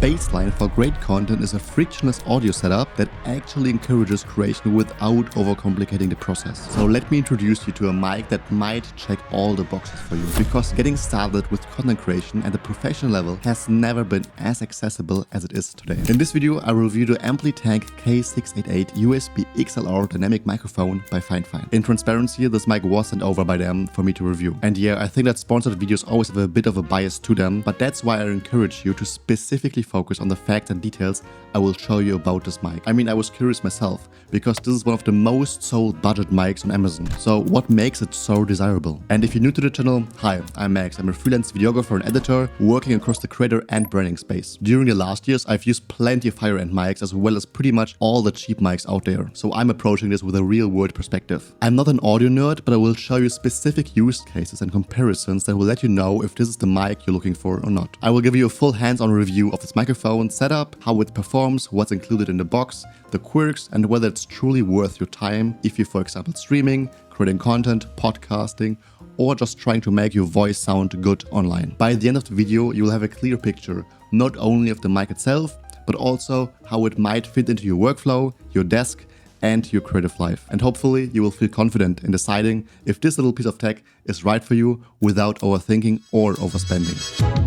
baseline for great content is a frictionless audio setup that actually encourages creation without overcomplicating the process. So let me introduce you to a mic that might check all the boxes for you, because getting started with content creation at the professional level has never been as accessible as it is today. In this video, I will review the amply tanked K688 USB XLR dynamic microphone by FIFINE. In transparency, this mic was sent over by them for me to review. And yeah, I think that sponsored videos always have a bit of a bias to them, but that's why I encourage you to specifically focus on the facts and details I will show you about this mic. I mean, I was curious myself, because this is one of the most sold budget mics on Amazon. So what makes it so desirable? And if you're new to the channel, hi, I'm Max. I'm a freelance videographer and editor working across the creator and branding space. During the last years, I've used plenty of higher-end mics as well as pretty much all the cheap mics out there. So I'm approaching this with a real-world perspective. I'm not an audio nerd, but I will show you specific use cases and comparisons that will let you know if this is the mic you're looking for or not. I will give you a full hands-on review of this microphone setup, how it performs, what's included in the box, the quirks, and whether it's truly worth your time if you're, for example, streaming, creating content, podcasting, or just trying to make your voice sound good online. By the end of the video, you will have a clear picture, not only of the mic itself, but also how it might fit into your workflow, your desk, and your creative life. And hopefully you will feel confident in deciding if this little piece of tech is right for you without overthinking or overspending.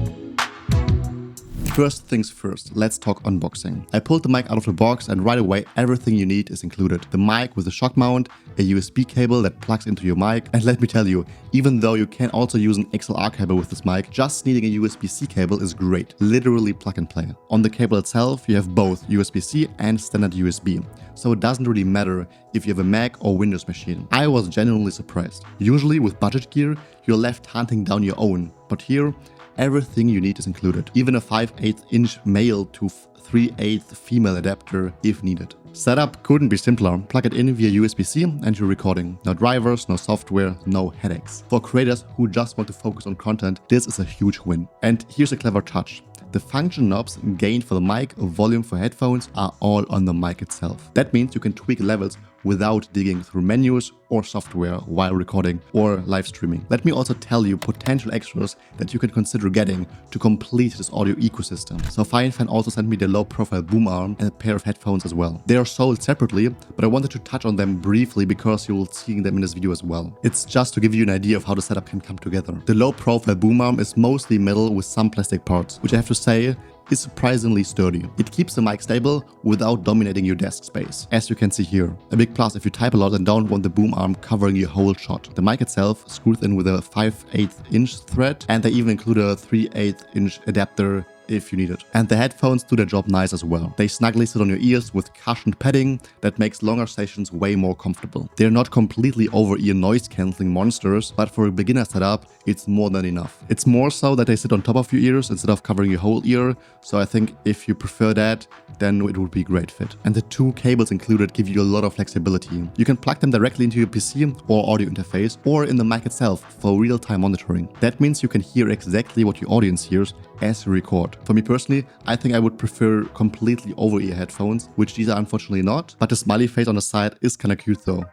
First things first, let's talk unboxing. I pulled the mic out of the box and right away everything you need is included. The mic with a shock mount, a USB cable that plugs into your mic, and let me tell you, even though you can also use an XLR cable with this mic, just needing a USB-C cable is great. Literally plug and play. On the cable itself, you have both USB-C and standard USB. So it doesn't really matter if you have a Mac or Windows machine. I was genuinely surprised. Usually with budget gear, you're left hunting down your own, but here, everything you need is included. Even a 5/8 inch male to 3/8 female adapter if needed. Setup couldn't be simpler. Plug it in via USB-C and you're recording. No drivers, no software, no headaches. For creators who just want to focus on content, this is a huge win. And here's a clever touch. The function knobs, gain for the mic, volume for headphones are all on the mic itself. That means you can tweak levels without digging through menus or software while recording or live streaming. Let me also tell you potential extras that you can consider getting to complete this audio ecosystem. So FIFINE also sent me the low profile boom arm and a pair of headphones as well. They are sold separately, but I wanted to touch on them briefly because you will see them in this video as well. It's just to give you an idea of how the setup can come together. The low profile boom arm is mostly metal with some plastic parts, which I have to say is surprisingly sturdy. It keeps the mic stable without dominating your desk space, as you can see here. A big plus if you type a lot and don't want the boom arm covering your whole shot. The mic itself screws in with a 5/8 inch thread, and they even include a 3/8 inch adapter if you need it. And the headphones do their job nice as well. They snugly sit on your ears with cushioned padding that makes longer sessions way more comfortable. They're not completely over-ear noise cancelling monsters, but for a beginner setup, it's more than enough. It's more so that they sit on top of your ears instead of covering your whole ear, so I think if you prefer that, then it would be a great fit. And the two cables included give you a lot of flexibility. You can plug them directly into your PC or audio interface, or in the mic itself for real-time monitoring. That means you can hear exactly what your audience hears as you record. For me personally, I think I would prefer completely over-ear headphones, which these are unfortunately not, but the smiley face on the side is kinda cute though.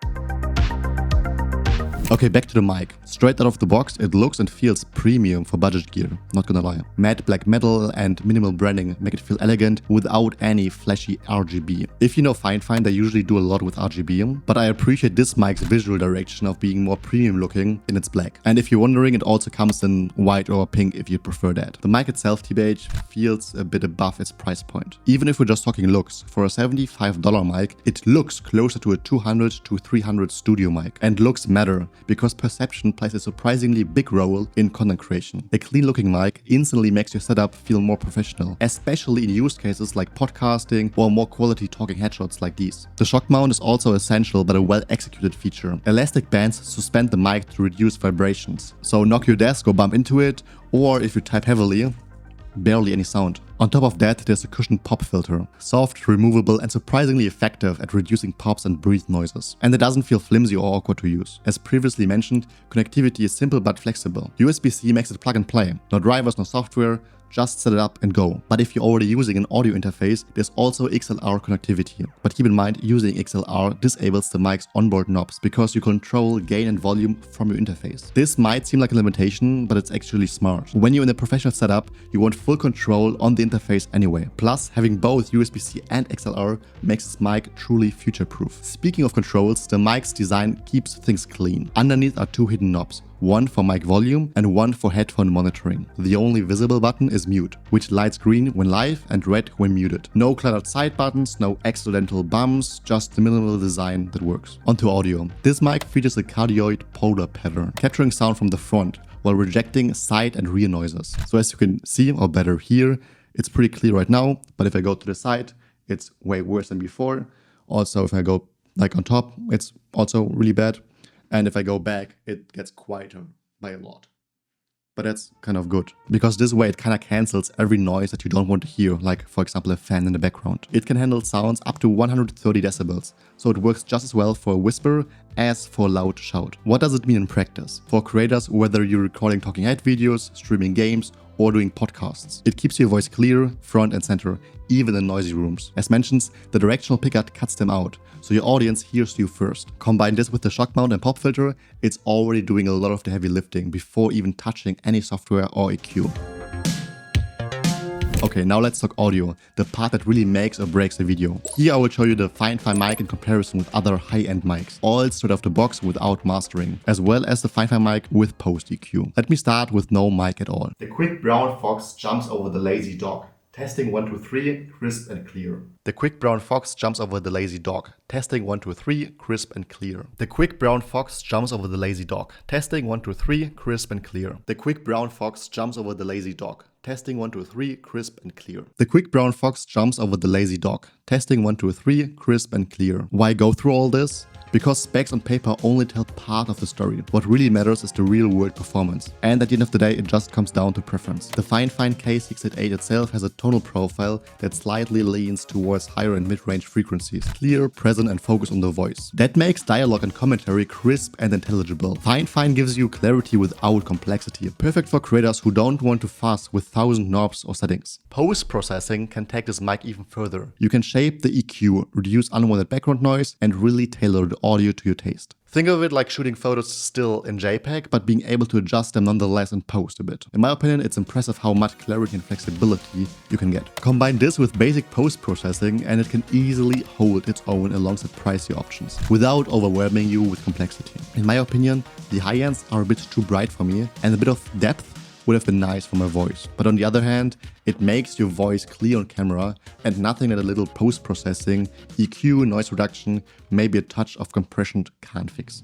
Okay, back to the mic. Straight out of the box, it looks and feels premium for budget gear, not gonna lie. Matte black metal and minimal branding make it feel elegant without any flashy RGB. If you know FIFINE, they usually do a lot with RGB, but I appreciate this mic's visual direction of being more premium looking in its black. And if you're wondering, it also comes in white or pink if you prefer that. The mic itself, TBH, feels a bit above its price point. Even if we're just talking looks, for a $75 mic, it looks closer to a $200 to $300 studio mic. And looks matter, because perception plays a surprisingly big role in content creation. A clean looking mic instantly makes your setup feel more professional, especially in use cases like podcasting or more quality talking headshots like these. The shock mount is also essential but a well executed feature. Elastic bands suspend the mic to reduce vibrations, so knock your desk or bump into it, or if you type heavily, barely any sound. On top of that, there's a cushioned pop filter. Soft, removable, and surprisingly effective at reducing pops and breathe noises. And it doesn't feel flimsy or awkward to use. As previously mentioned, connectivity is simple but flexible. USB-C makes it plug and play. No drivers, no software, just set it up and go. But if you're already using an audio interface, there's also XLR connectivity. But keep in mind, using XLR disables the mic's onboard knobs because you control gain and volume from your interface. This might seem like a limitation, but it's actually smart. When you're in a professional setup, you want full control on the interface anyway. Plus, having both USB-C and XLR makes this mic truly future-proof. Speaking of controls, the mic's design keeps things clean. Underneath are two hidden knobs, one for mic volume and one for headphone monitoring. The only visible button is mute, which lights green when live and red when muted. No cluttered side buttons, no accidental bumps, just the minimal design that works. Onto audio. This mic features a cardioid polar pattern, capturing sound from the front while rejecting side and rear noises. So as you can see, or better hear, it's pretty clear right now, but if I go to the side, it's way worse than before. Also, if I go like on top, it's also really bad. And if I go back, it gets quieter by a lot. But that's kind of good, because this way it kind of cancels every noise that you don't want to hear, like for example a fan in the background. It can handle sounds up to 130 decibels, so it works just as well for a whisper as for a loud shout. What does it mean in practice? For creators, whether you're recording talking head videos, streaming games, or doing podcasts, it keeps your voice clear, front and center, even in noisy rooms. As mentioned, the directional pickup cuts them out, so your audience hears you first. Combine this with the shock mount and pop filter, it's already doing a lot of the heavy lifting before even touching any software or EQ. Okay, now let's talk audio, the part that really makes or breaks a video. Here I will show you the FIFINE mic in comparison with other high-end mics, all straight off the box without mastering, as well as the FIFINE mic with post EQ. Let me start with no mic at all. The quick brown fox jumps over the lazy dog. Testing 1, 2, 3, crisp and clear. The quick brown fox jumps over the lazy dog. Testing 1, 2, 3, crisp and clear. The quick brown fox jumps over the lazy dog. Testing 1, 2, 3, crisp and clear. The quick brown fox jumps over the lazy dog. Testing 1, 2, 3, crisp and clear. The quick brown fox jumps over the lazy dog. Testing 1, 2, 3, crisp and clear. Why go through all this? Because specs on paper only tell part of the story. What really matters is the real world performance. And at the end of the day, it just comes down to preference. The FIFINE K688 itself has a tonal profile that slightly leans towards higher and mid-range frequencies. Clear, present and focused on the voice. That makes dialogue and commentary crisp and intelligible. FIFINE gives you clarity without complexity. Perfect for creators who don't want to fuss with 1,000 knobs or settings. Post-processing can take this mic even further. You can shape the EQ, reduce unwanted background noise, and really tailor the audio to your taste. Think of it like shooting photos still in JPEG, but being able to adjust them nonetheless in post a bit. In my opinion, it's impressive how much clarity and flexibility you can get. Combine this with basic post-processing and it can easily hold its own alongside pricey options, without overwhelming you with complexity. In my opinion, the high-ends are a bit too bright for me, and a bit of depth would have been nice for my voice. But on the other hand, it makes your voice clear on camera, and nothing that a little post-processing, EQ, noise reduction, maybe a touch of compression can't fix.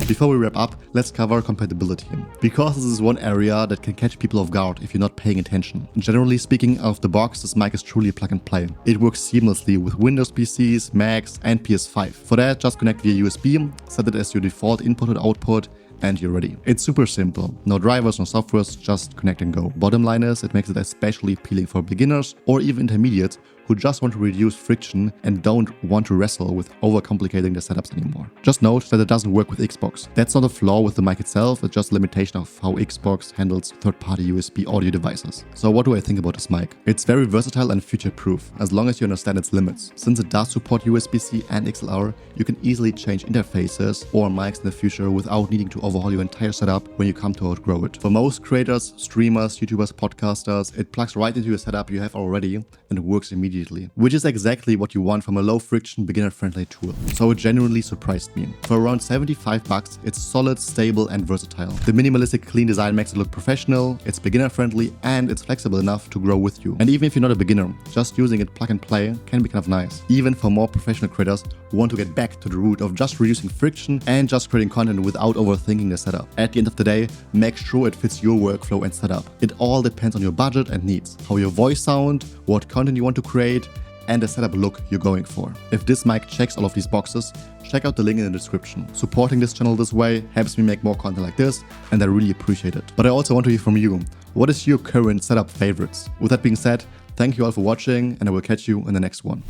Before we wrap up, let's cover compatibility, because this is one area that can catch people off guard if you're not paying attention. Generally speaking, out of the box, this mic is truly plug and play. It works seamlessly with Windows PCs, Macs and PS5. For that, just connect via USB, set it as your default input and output, and you're ready. It's super simple. No drivers, no softwares, just connect and go. Bottom line is, it makes it especially appealing for beginners or even intermediates who just want to reduce friction and don't want to wrestle with overcomplicating the setups anymore. Just note that it doesn't work with Xbox. That's not a flaw with the mic itself, it's just a limitation of how Xbox handles third-party USB audio devices. So what do I think about this mic? It's very versatile and future-proof, as long as you understand its limits. Since it does support USB-C and XLR, you can easily change interfaces or mics in the future without needing to overhaul your entire setup when you come to outgrow it. For most creators, streamers, YouTubers, podcasters, it plugs right into your setup you have already and works immediately. Which is exactly what you want from a low-friction, beginner-friendly tool. So it genuinely surprised me. For around $75, it's solid, stable and versatile. The minimalistic, clean design makes it look professional, it's beginner-friendly and it's flexible enough to grow with you. And even if you're not a beginner, just using it plug and play can be kind of nice. Even for more professional creators who want to get back to the root of just reducing friction and just creating content without overthinking the setup. At the end of the day, make sure it fits your workflow and setup. It all depends on your budget and needs, how your voice sound, what content you want to create, and the setup look you're going for. If this mic checks all of these boxes, check out the link in the description. Supporting this channel this way helps me make more content like this, and I really appreciate it. But I also want to hear from you. What is your current setup favorites? With that being said, thank you all for watching, and I will catch you in the next one.